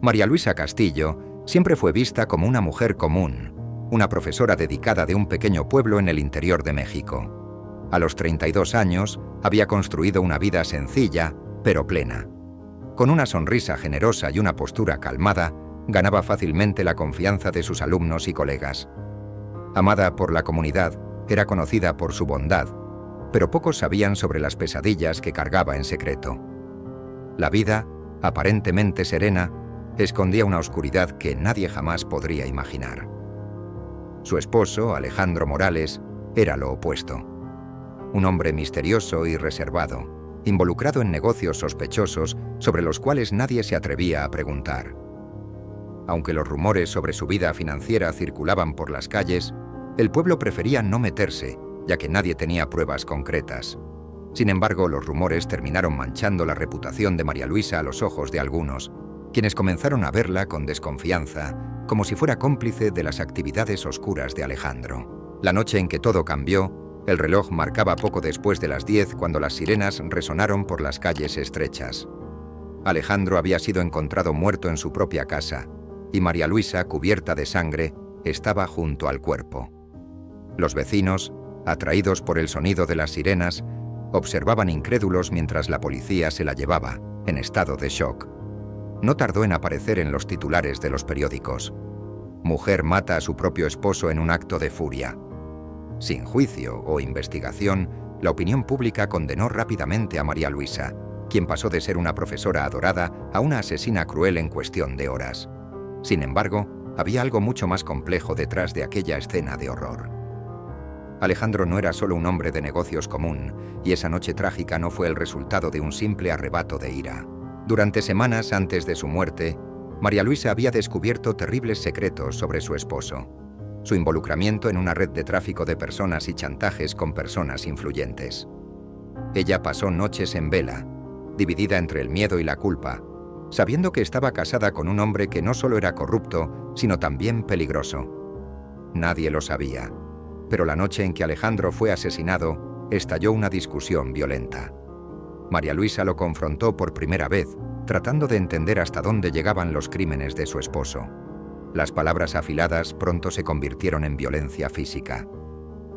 María Luisa Castillo siempre fue vista como una mujer común, una profesora dedicada de un pequeño pueblo en el interior de México. A los 32 años, había construido una vida sencilla, pero plena. Con una sonrisa generosa y una postura calmada, ganaba fácilmente la confianza de sus alumnos y colegas. Amada por la comunidad, era conocida por su bondad, pero pocos sabían sobre las pesadillas que cargaba en secreto. La vida, aparentemente serena, escondía una oscuridad que nadie jamás podría imaginar. Su esposo, Alejandro Morales, era lo opuesto. Un hombre misterioso y reservado, involucrado en negocios sospechosos sobre los cuales nadie se atrevía a preguntar. Aunque los rumores sobre su vida financiera circulaban por las calles, el pueblo prefería no meterse, ya que nadie tenía pruebas concretas. Sin embargo, los rumores terminaron manchando la reputación de María Luisa a los ojos de algunos, quienes comenzaron a verla con desconfianza, como si fuera cómplice de las actividades oscuras de Alejandro. La noche en que todo cambió, el reloj marcaba poco después de las 10 cuando las sirenas resonaron por las calles estrechas. Alejandro había sido encontrado muerto en su propia casa, y María Luisa, cubierta de sangre, estaba junto al cuerpo. Los vecinos, atraídos por el sonido de las sirenas, observaban incrédulos mientras la policía se la llevaba, en estado de shock. No tardó en aparecer en los titulares de los periódicos. Mujer mata a su propio esposo en un acto de furia. Sin juicio o investigación, la opinión pública condenó rápidamente a María Luisa, quien pasó de ser una profesora adorada a una asesina cruel en cuestión de horas. Sin embargo, había algo mucho más complejo detrás de aquella escena de horror. Alejandro no era solo un hombre de negocios común, y esa noche trágica no fue el resultado de un simple arrebato de ira. Durante semanas antes de su muerte, María Luisa había descubierto terribles secretos sobre su esposo. Su involucramiento en una red de tráfico de personas y chantajes con personas influyentes. Ella pasó noches en vela, dividida entre el miedo y la culpa, sabiendo que estaba casada con un hombre que no solo era corrupto, sino también peligroso. Nadie lo sabía, pero la noche en que Alejandro fue asesinado, estalló una discusión violenta. María Luisa lo confrontó por primera vez, tratando de entender hasta dónde llegaban los crímenes de su esposo. Las palabras afiladas pronto se convirtieron en violencia física.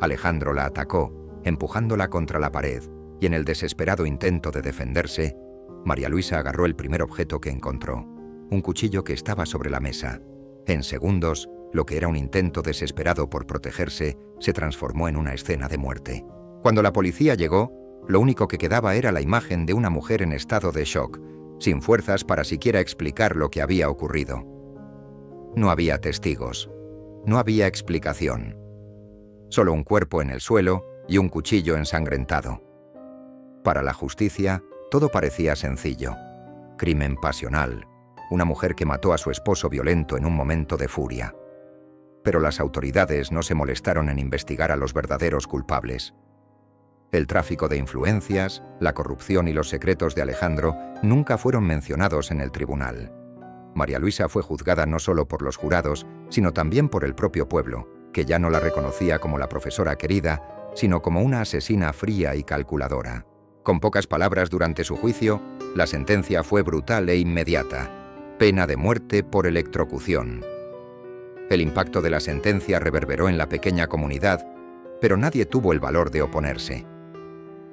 Alejandro la atacó, empujándola contra la pared, y en el desesperado intento de defenderse, María Luisa agarró el primer objeto que encontró, un cuchillo que estaba sobre la mesa. En segundos, lo que era un intento desesperado por protegerse, se transformó en una escena de muerte. Cuando la policía llegó, lo único que quedaba era la imagen de una mujer en estado de shock, sin fuerzas para siquiera explicar lo que había ocurrido. No había testigos. No había explicación. Solo un cuerpo en el suelo y un cuchillo ensangrentado. Para la justicia, todo parecía sencillo. Crimen pasional. Una mujer que mató a su esposo violento en un momento de furia. Pero las autoridades no se molestaron en investigar a los verdaderos culpables. El tráfico de influencias, la corrupción y los secretos de Alejandro nunca fueron mencionados en el tribunal. María Luisa fue juzgada no solo por los jurados, sino también por el propio pueblo, que ya no la reconocía como la profesora querida, sino como una asesina fría y calculadora. Con pocas palabras durante su juicio, la sentencia fue brutal e inmediata: pena de muerte por electrocución. El impacto de la sentencia reverberó en la pequeña comunidad, pero nadie tuvo el valor de oponerse.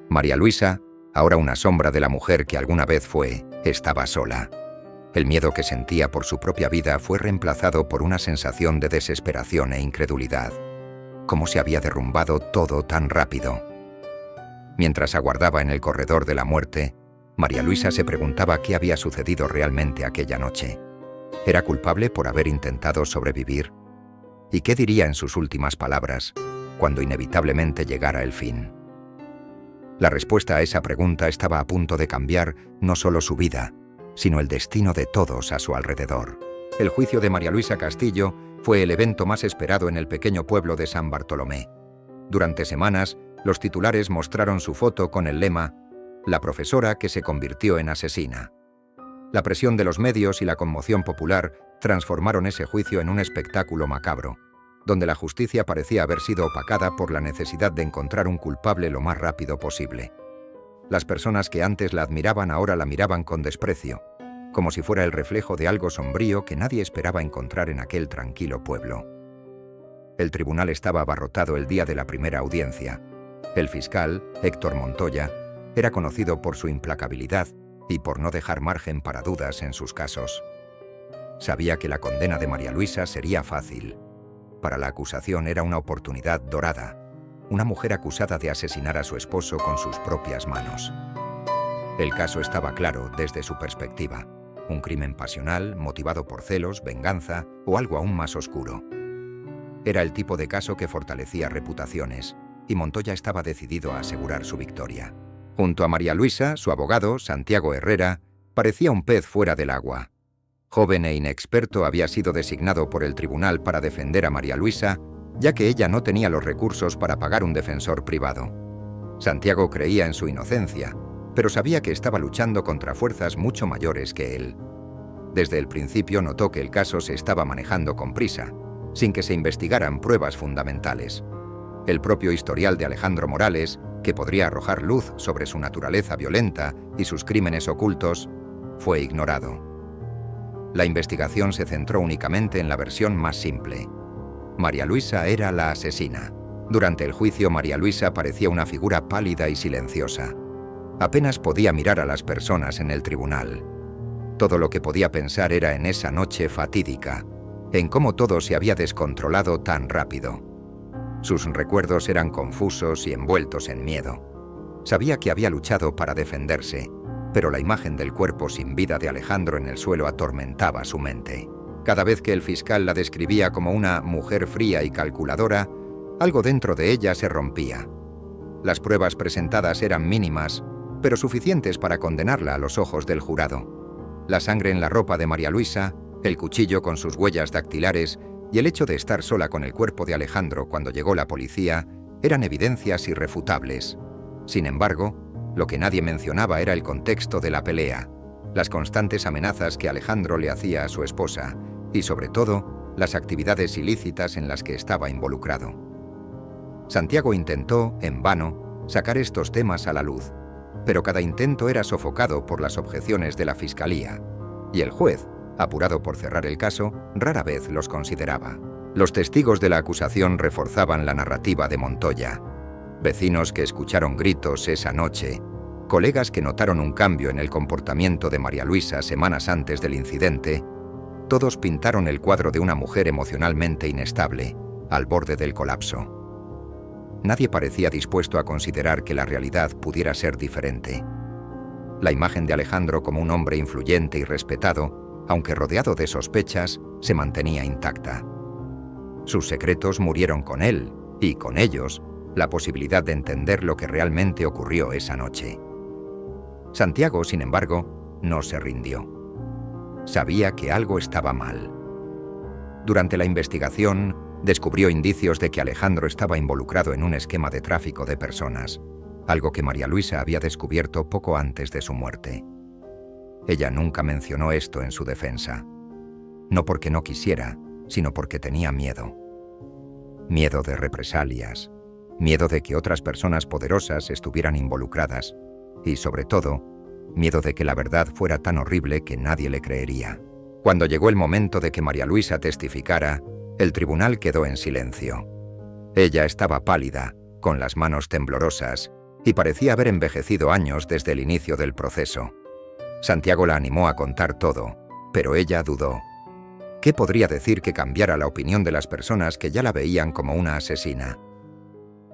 María Luisa, ahora una sombra de la mujer que alguna vez fue, estaba sola. El miedo que sentía por su propia vida fue reemplazado por una sensación de desesperación e incredulidad. ¿Cómo se había derrumbado todo tan rápido? Mientras aguardaba en el corredor de la muerte, María Luisa se preguntaba qué había sucedido realmente aquella noche. ¿Era culpable por haber intentado sobrevivir? ¿Y qué diría en sus últimas palabras, cuando inevitablemente llegara el fin? La respuesta a esa pregunta estaba a punto de cambiar no solo su vida, sino el destino de todos a su alrededor. El juicio de María Luisa Castillo fue el evento más esperado en el pequeño pueblo de San Bartolomé. Durante semanas, los titulares mostraron su foto con el lema «La profesora que se convirtió en asesina». La presión de los medios y la conmoción popular transformaron ese juicio en un espectáculo macabro, donde la justicia parecía haber sido opacada por la necesidad de encontrar un culpable lo más rápido posible. Las personas que antes la admiraban ahora la miraban con desprecio, como si fuera el reflejo de algo sombrío que nadie esperaba encontrar en aquel tranquilo pueblo. El tribunal estaba abarrotado el día de la primera audiencia. El fiscal, Héctor Montoya, era conocido por su implacabilidad y por no dejar margen para dudas en sus casos. Sabía que la condena de María Luisa sería fácil. Para la acusación era una oportunidad dorada, una mujer acusada de asesinar a su esposo con sus propias manos. El caso estaba claro desde su perspectiva: un crimen pasional motivado por celos, venganza o algo aún más oscuro. Era el tipo de caso que fortalecía reputaciones, y Montoya estaba decidido a asegurar su victoria. Junto a María Luisa, su abogado, Santiago Herrera, parecía un pez fuera del agua. Joven e inexperto, había sido designado por el tribunal para defender a María Luisa, ya que ella no tenía los recursos para pagar un defensor privado. Santiago creía en su inocencia, pero sabía que estaba luchando contra fuerzas mucho mayores que él. Desde el principio notó que el caso se estaba manejando con prisa, sin que se investigaran pruebas fundamentales. El propio historial de Alejandro Morales, que podría arrojar luz sobre su naturaleza violenta y sus crímenes ocultos, fue ignorado. La investigación se centró únicamente en la versión más simple. María Luisa era la asesina. Durante el juicio, María Luisa parecía una figura pálida y silenciosa. Apenas podía mirar a las personas en el tribunal. Todo lo que podía pensar era en esa noche fatídica, en cómo todo se había descontrolado tan rápido. Sus recuerdos eran confusos y envueltos en miedo. Sabía que había luchado para defenderse, pero la imagen del cuerpo sin vida de Alejandro en el suelo atormentaba su mente. Cada vez que el fiscal la describía como una mujer fría y calculadora, algo dentro de ella se rompía. Las pruebas presentadas eran mínimas, pero suficientes para condenarla a los ojos del jurado. La sangre en la ropa de María Luisa, el cuchillo con sus huellas dactilares y el hecho de estar sola con el cuerpo de Alejandro cuando llegó la policía eran evidencias irrefutables. Sin embargo, lo que nadie mencionaba era el contexto de la pelea, las constantes amenazas que Alejandro le hacía a su esposa y, sobre todo, las actividades ilícitas en las que estaba involucrado. Santiago intentó, en vano, sacar estos temas a la luz, pero cada intento era sofocado por las objeciones de la fiscalía, y el juez, apurado por cerrar el caso, rara vez los consideraba. Los testigos de la acusación reforzaban la narrativa de Montoya. Vecinos que escucharon gritos esa noche, colegas que notaron un cambio en el comportamiento de María Luisa semanas antes del incidente, todos pintaron el cuadro de una mujer emocionalmente inestable, al borde del colapso. Nadie parecía dispuesto a considerar que la realidad pudiera ser diferente. La imagen de Alejandro como un hombre influyente y respetado, aunque rodeado de sospechas, se mantenía intacta. Sus secretos murieron con él, y con ellos, la posibilidad de entender lo que realmente ocurrió esa noche. Santiago, sin embargo, no se rindió. Sabía que algo estaba mal. Durante la investigación, descubrió indicios de que Alejandro estaba involucrado en un esquema de tráfico de personas, algo que María Luisa había descubierto poco antes de su muerte. Ella nunca mencionó esto en su defensa. No porque no quisiera, sino porque tenía miedo. Miedo de represalias, miedo de que otras personas poderosas estuvieran involucradas y, sobre todo, miedo de que la verdad fuera tan horrible que nadie le creería. Cuando llegó el momento de que María Luisa testificara, el tribunal quedó en silencio. Ella estaba pálida, con las manos temblorosas, y parecía haber envejecido años desde el inicio del proceso. Santiago la animó a contar todo, pero ella dudó. ¿Qué podría decir que cambiara la opinión de las personas que ya la veían como una asesina?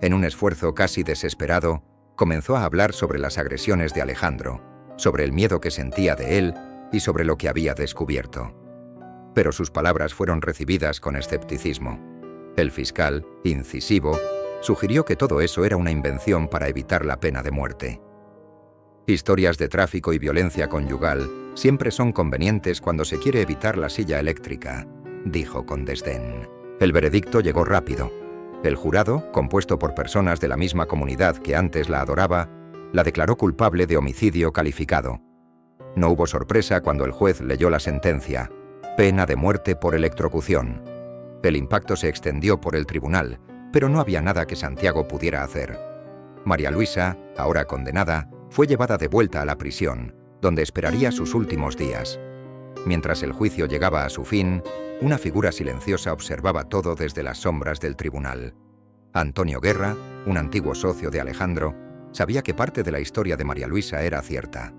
En un esfuerzo casi desesperado, comenzó a hablar sobre las agresiones de Alejandro, sobre el miedo que sentía de él y sobre lo que había descubierto. Pero sus palabras fueron recibidas con escepticismo. El fiscal, incisivo, sugirió que todo eso era una invención para evitar la pena de muerte. Historias de tráfico y violencia conyugal siempre son convenientes cuando se quiere evitar la silla eléctrica, dijo con desdén. El veredicto llegó rápido. El jurado, compuesto por personas de la misma comunidad que antes la adoraba, la declaró culpable de homicidio calificado. No hubo sorpresa cuando el juez leyó la sentencia: pena de muerte por electrocución. El impacto se extendió por el tribunal, pero no había nada que Santiago pudiera hacer. María Luisa, ahora condenada, fue llevada de vuelta a la prisión, donde esperaría sus últimos días. Mientras el juicio llegaba a su fin, una figura silenciosa observaba todo desde las sombras del tribunal. Antonio Guerra, un antiguo socio de Alejandro, sabía que parte de la historia de María Luisa era cierta.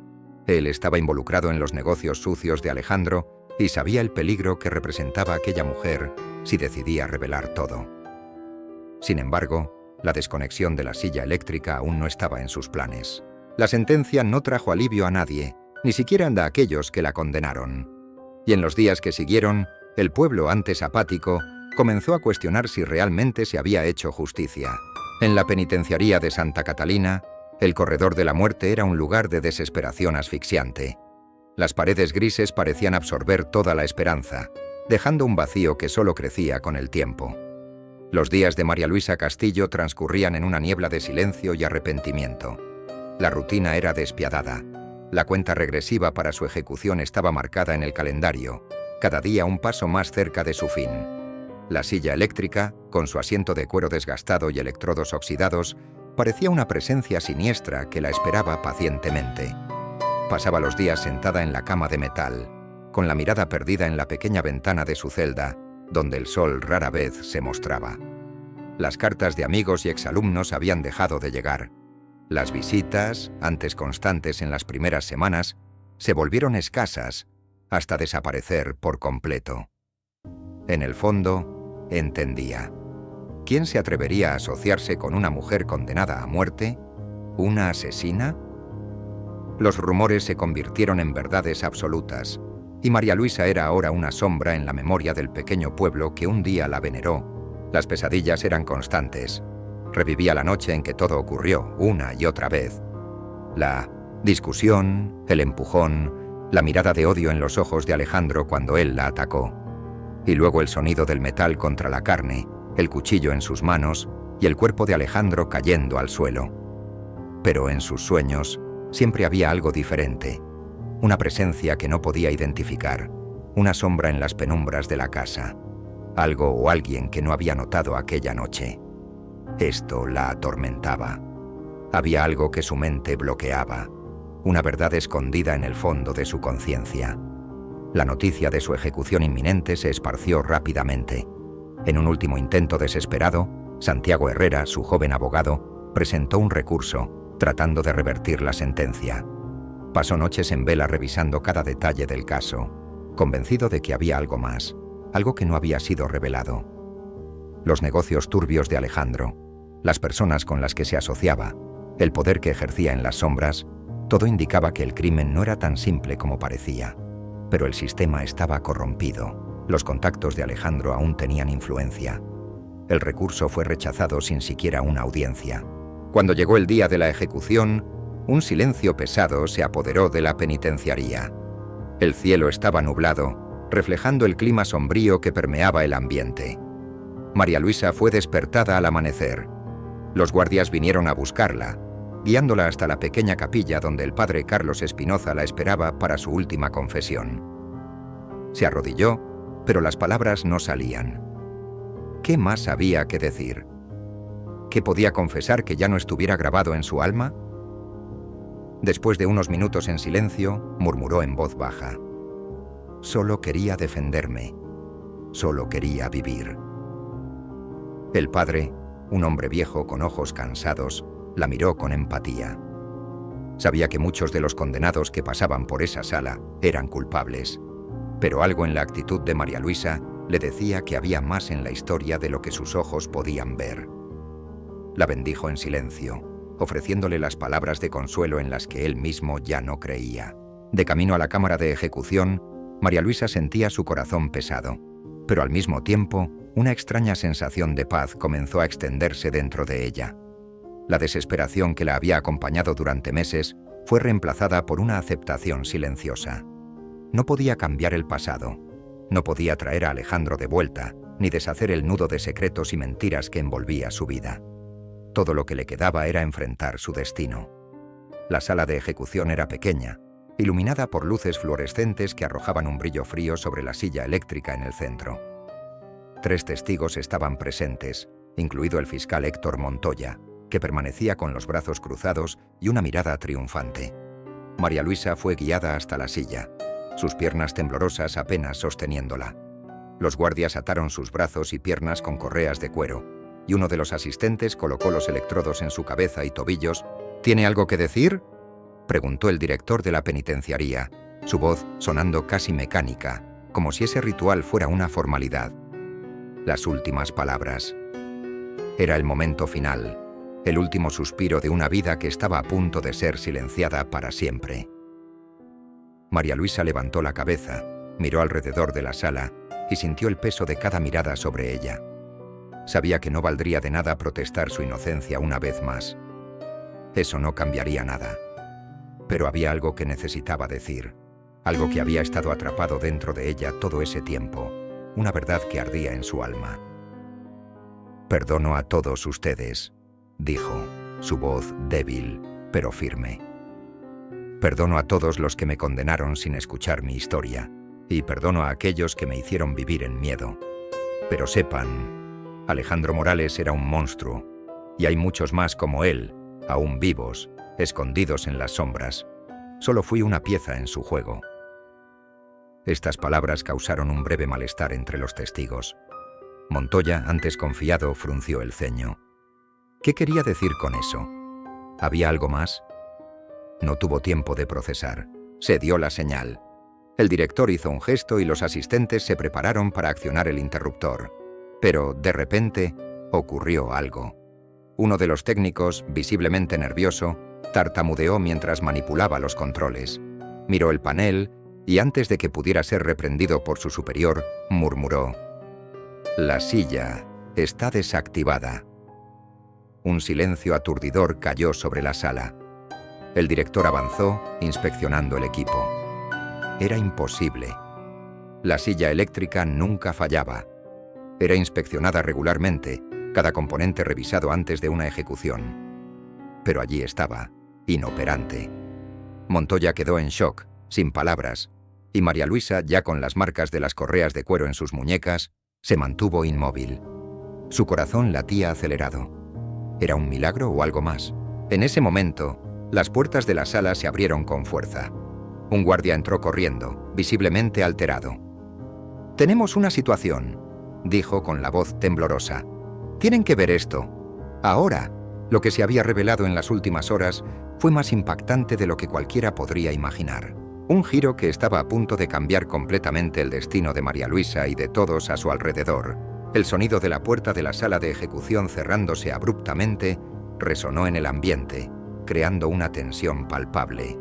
Él estaba involucrado en los negocios sucios de Alejandro y sabía el peligro que representaba aquella mujer si decidía revelar todo. Sin embargo, la desconexión de la silla eléctrica aún no estaba en sus planes. La sentencia no trajo alivio a nadie, ni siquiera a aquellos que la condenaron. Y en los días que siguieron, el pueblo antes apático comenzó a cuestionar si realmente se había hecho justicia. En la penitenciaría de Santa Catalina, el corredor de la muerte era un lugar de desesperación asfixiante. Las paredes grises parecían absorber toda la esperanza, dejando un vacío que solo crecía con el tiempo. Los días de María Luisa Castillo transcurrían en una niebla de silencio y arrepentimiento. La rutina era despiadada. La cuenta regresiva para su ejecución estaba marcada en el calendario, cada día un paso más cerca de su fin. La silla eléctrica, con su asiento de cuero desgastado y electrodos oxidados, parecía una presencia siniestra que la esperaba pacientemente. Pasaba los días sentada en la cama de metal, con la mirada perdida en la pequeña ventana de su celda, donde el sol rara vez se mostraba. Las cartas de amigos y exalumnos habían dejado de llegar. Las visitas, antes constantes en las primeras semanas, se volvieron escasas, hasta desaparecer por completo. En el fondo, entendía. ¿Quién se atrevería a asociarse con una mujer condenada a muerte? ¿Una asesina? Los rumores se convirtieron en verdades absolutas, y María Luisa era ahora una sombra en la memoria del pequeño pueblo que un día la veneró. Las pesadillas eran constantes. Revivía la noche en que todo ocurrió, una y otra vez. La discusión, el empujón, la mirada de odio en los ojos de Alejandro cuando él la atacó. Y luego el sonido del metal contra la carne, el cuchillo en sus manos y el cuerpo de Alejandro cayendo al suelo. Pero en sus sueños siempre había algo diferente, una presencia que no podía identificar, una sombra en las penumbras de la casa, algo o alguien que no había notado aquella noche. Esto la atormentaba. Había algo que su mente bloqueaba, una verdad escondida en el fondo de su conciencia. La noticia de su ejecución inminente se esparció rápidamente. En un último intento desesperado, Santiago Herrera, su joven abogado, presentó un recurso, tratando de revertir la sentencia. Pasó noches en vela revisando cada detalle del caso, convencido de que había algo más, algo que no había sido revelado. Los negocios turbios de Alejandro, las personas con las que se asociaba, el poder que ejercía en las sombras, todo indicaba que el crimen no era tan simple como parecía. Pero el sistema estaba corrompido. Los contactos de Alejandro aún tenían influencia. El recurso fue rechazado sin siquiera una audiencia. Cuando llegó el día de la ejecución, un silencio pesado se apoderó de la penitenciaría. El cielo estaba nublado, reflejando el clima sombrío que permeaba el ambiente. María Luisa fue despertada al amanecer. Los guardias vinieron a buscarla, guiándola hasta la pequeña capilla donde el padre Carlos Espinoza la esperaba para su última confesión. Se arrodilló, pero las palabras no salían. ¿Qué más había que decir? ¿Qué podía confesar que ya no estuviera grabado en su alma? Después de unos minutos en silencio, murmuró en voz baja: «Solo quería defenderme. Solo quería vivir». El padre, un hombre viejo con ojos cansados, la miró con empatía. Sabía que muchos de los condenados que pasaban por esa sala eran culpables, pero algo en la actitud de María Luisa le decía que había más en la historia de lo que sus ojos podían ver. La bendijo en silencio, ofreciéndole las palabras de consuelo en las que él mismo ya no creía. De camino a la cámara de ejecución, María Luisa sentía su corazón pesado, pero al mismo tiempo, una extraña sensación de paz comenzó a extenderse dentro de ella. La desesperación que la había acompañado durante meses fue reemplazada por una aceptación silenciosa. No podía cambiar el pasado, no podía traer a Alejandro de vuelta, ni deshacer el nudo de secretos y mentiras que envolvía su vida. Todo lo que le quedaba era enfrentar su destino. La sala de ejecución era pequeña, iluminada por luces fluorescentes que arrojaban un brillo frío sobre la silla eléctrica en el centro. 3 testigos estaban presentes, incluido el fiscal Héctor Montoya, que permanecía con los brazos cruzados y una mirada triunfante. María Luisa fue guiada hasta la silla. sus piernas temblorosas apenas sosteniéndola. Los guardias ataron sus brazos y piernas con correas de cuero, y uno de los asistentes colocó los electrodos en su cabeza y tobillos. «¿Tiene algo que decir?», preguntó el director de la penitenciaría, su voz sonando casi mecánica, como si ese ritual fuera una formalidad. Las últimas palabras. Era el momento final, el último suspiro de una vida que estaba a punto de ser silenciada para siempre. María Luisa levantó la cabeza, miró alrededor de la sala y sintió el peso de cada mirada sobre ella. Sabía que no valdría de nada protestar su inocencia una vez más. Eso no cambiaría nada. Pero había algo que necesitaba decir, algo que había estado atrapado dentro de ella todo ese tiempo, una verdad que ardía en su alma. «Perdono a todos ustedes», dijo, su voz débil, pero firme. «Perdono a todos los que me condenaron sin escuchar mi historia, y perdono a aquellos que me hicieron vivir en miedo. Pero sepan, Alejandro Morales era un monstruo, y hay muchos más como él, aún vivos, escondidos en las sombras. Solo fui una pieza en su juego». Estas palabras causaron un breve malestar entre los testigos. Montoya, antes confiado, frunció el ceño. ¿Qué quería decir con eso? ¿Había algo más? No tuvo tiempo de procesar. Se dio la señal. El director hizo un gesto y los asistentes se prepararon para accionar el interruptor. Pero, de repente, ocurrió algo. Uno de los técnicos, visiblemente nervioso, tartamudeó mientras manipulaba los controles. Miró el panel y, antes de que pudiera ser reprendido por su superior, murmuró: «La silla está desactivada». Un silencio aturdidor cayó sobre la sala. El director avanzó, inspeccionando el equipo. Era imposible. La silla eléctrica nunca fallaba. Era inspeccionada regularmente, cada componente revisado antes de una ejecución. Pero allí estaba, inoperante. Montoya quedó en shock, sin palabras, y María Luisa, ya con las marcas de las correas de cuero en sus muñecas, se mantuvo inmóvil. Su corazón latía acelerado. ¿Era un milagro o algo más? En ese momento, las puertas de la sala se abrieron con fuerza. Un guardia entró corriendo, visiblemente alterado. «Tenemos una situación», dijo con la voz temblorosa. «Tienen que ver esto. Ahora». Lo que se había revelado en las últimas horas fue más impactante de lo que cualquiera podría imaginar. Un giro que estaba a punto de cambiar completamente el destino de María Luisa y de todos a su alrededor. El sonido de la puerta de la sala de ejecución cerrándose abruptamente resonó en el ambiente, creando una tensión palpable.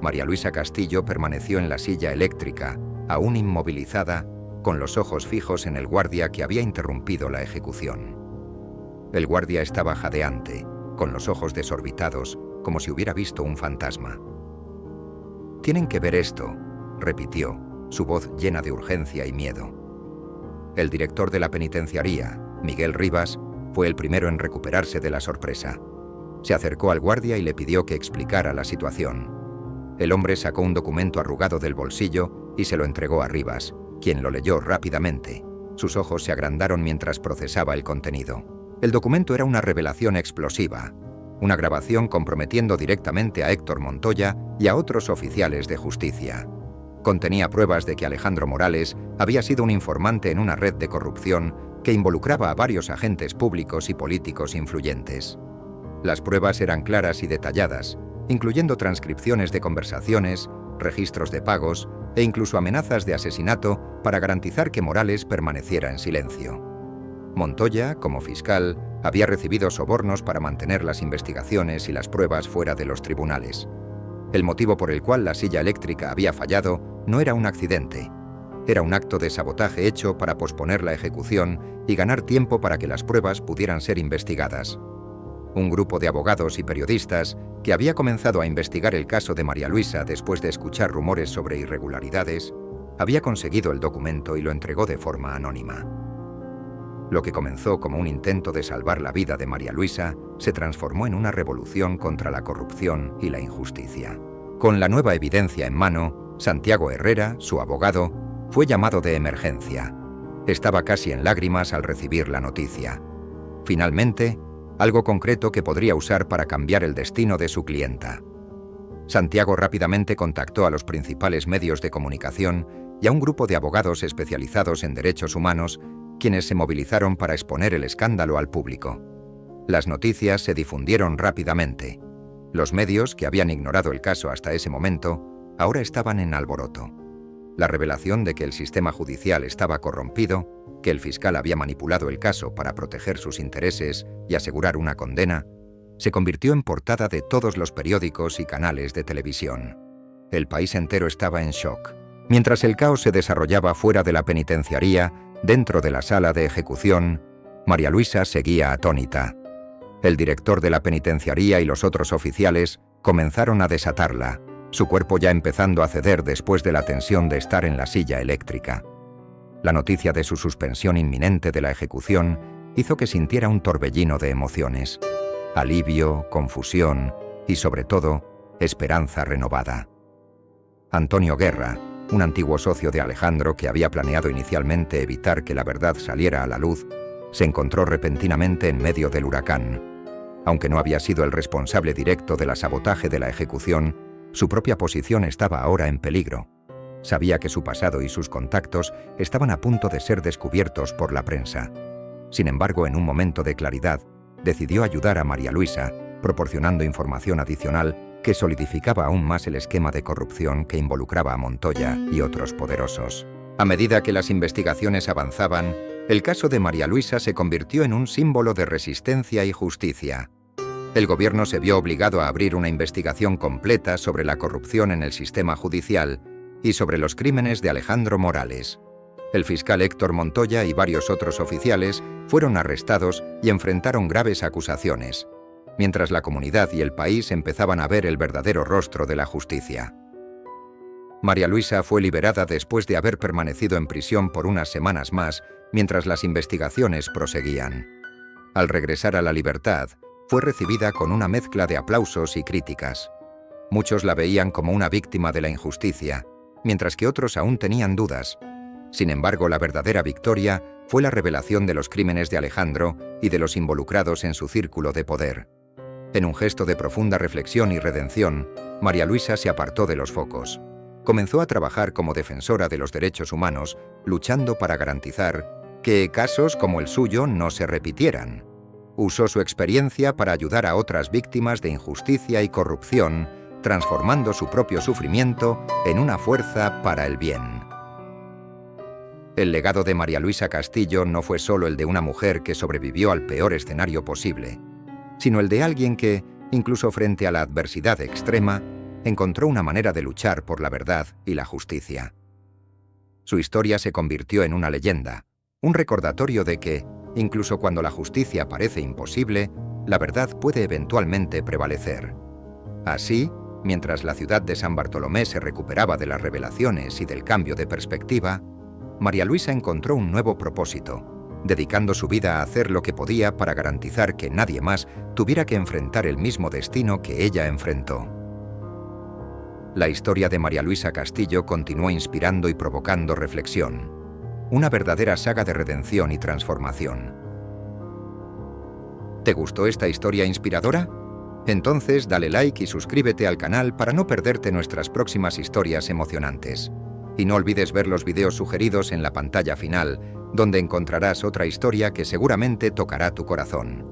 María Luisa Castillo permaneció en la silla eléctrica, aún inmovilizada, con los ojos fijos en el guardia que había interrumpido la ejecución. El guardia estaba jadeante, con los ojos desorbitados, como si hubiera visto un fantasma. «Tienen que ver esto», repitió, su voz llena de urgencia y miedo. El director de la penitenciaría, Miguel Rivas, fue el primero en recuperarse de la sorpresa. Se acercó al guardia y le pidió que explicara la situación. El hombre sacó un documento arrugado del bolsillo y se lo entregó a Rivas, quien lo leyó rápidamente. Sus ojos se agrandaron mientras procesaba el contenido. El documento era una revelación explosiva, una grabación comprometiendo directamente a Héctor Montoya y a otros oficiales de justicia. Contenía pruebas de que Alejandro Morales había sido un informante en una red de corrupción que involucraba a varios agentes públicos y políticos influyentes. Las pruebas eran claras y detalladas, incluyendo transcripciones de conversaciones, registros de pagos e incluso amenazas de asesinato para garantizar que Morales permaneciera en silencio. Montoya, como fiscal, había recibido sobornos para mantener las investigaciones y las pruebas fuera de los tribunales. El motivo por el cual la silla eléctrica había fallado no era un accidente. Era un acto de sabotaje hecho para posponer la ejecución y ganar tiempo para que las pruebas pudieran ser investigadas. Un grupo de abogados y periodistas que había comenzado a investigar el caso de María Luisa después de escuchar rumores sobre irregularidades, había conseguido el documento y lo entregó de forma anónima. Lo que comenzó como un intento de salvar la vida de María Luisa se transformó en una revolución contra la corrupción y la injusticia. Con la nueva evidencia en mano, Santiago Herrera, su abogado, fue llamado de emergencia. Estaba casi en lágrimas al recibir la noticia. Finalmente, algo concreto que podría usar para cambiar el destino de su clienta. Santiago rápidamente contactó a los principales medios de comunicación y a un grupo de abogados especializados en derechos humanos, quienes se movilizaron para exponer el escándalo al público. Las noticias se difundieron rápidamente. Los medios, que habían ignorado el caso hasta ese momento, ahora estaban en alboroto. La revelación de que el sistema judicial estaba corrompido, que el fiscal había manipulado el caso para proteger sus intereses y asegurar una condena, se convirtió en portada de todos los periódicos y canales de televisión. El país entero estaba en shock. Mientras el caos se desarrollaba fuera de la penitenciaría, dentro de la sala de ejecución, María Luisa seguía atónita. El director de la penitenciaría y los otros oficiales comenzaron a desatarla, su cuerpo ya empezando a ceder después de la tensión de estar en la silla eléctrica. La noticia de su suspensión inminente de la ejecución hizo que sintiera un torbellino de emociones: alivio, confusión y, sobre todo, esperanza renovada. Antonio Guerra, un antiguo socio de Alejandro que había planeado inicialmente evitar que la verdad saliera a la luz, se encontró repentinamente en medio del huracán. Aunque no había sido el responsable directo del sabotaje de la ejecución, su propia posición estaba ahora en peligro. Sabía que su pasado y sus contactos estaban a punto de ser descubiertos por la prensa. Sin embargo, en un momento de claridad, decidió ayudar a María Luisa, proporcionando información adicional que solidificaba aún más el esquema de corrupción que involucraba a Montoya y otros poderosos. A medida que las investigaciones avanzaban, el caso de María Luisa se convirtió en un símbolo de resistencia y justicia. El gobierno se vio obligado a abrir una investigación completa sobre la corrupción en el sistema judicial y sobre los crímenes de Alejandro Morales. El fiscal Héctor Montoya y varios otros oficiales fueron arrestados y enfrentaron graves acusaciones, mientras la comunidad y el país empezaban a ver el verdadero rostro de la justicia. María Luisa fue liberada después de haber permanecido en prisión por unas semanas más, mientras las investigaciones proseguían. Al regresar a la libertad, fue recibida con una mezcla de aplausos y críticas. Muchos la veían como una víctima de la injusticia, mientras que otros aún tenían dudas. Sin embargo, la verdadera victoria fue la revelación de los crímenes de Alejandro y de los involucrados en su círculo de poder. En un gesto de profunda reflexión y redención, María Luisa se apartó de los focos. Comenzó a trabajar como defensora de los derechos humanos, luchando para garantizar que casos como el suyo no se repitieran. Usó su experiencia para ayudar a otras víctimas de injusticia y corrupción, transformando su propio sufrimiento en una fuerza para el bien. El legado de María Luisa Castillo no fue solo el de una mujer que sobrevivió al peor escenario posible, sino el de alguien que, incluso frente a la adversidad extrema, encontró una manera de luchar por la verdad y la justicia. Su historia se convirtió en una leyenda, un recordatorio de que, incluso cuando la justicia parece imposible, la verdad puede eventualmente prevalecer. Así, mientras la ciudad de San Bartolomé se recuperaba de las revelaciones y del cambio de perspectiva, María Luisa encontró un nuevo propósito, dedicando su vida a hacer lo que podía para garantizar que nadie más tuviera que enfrentar el mismo destino que ella enfrentó. La historia de María Luisa Castillo continuó inspirando y provocando reflexión, una verdadera saga de redención y transformación. ¿Te gustó esta historia inspiradora? Entonces dale like y suscríbete al canal para no perderte nuestras próximas historias emocionantes. Y no olvides ver los videos sugeridos en la pantalla final, donde encontrarás otra historia que seguramente tocará tu corazón.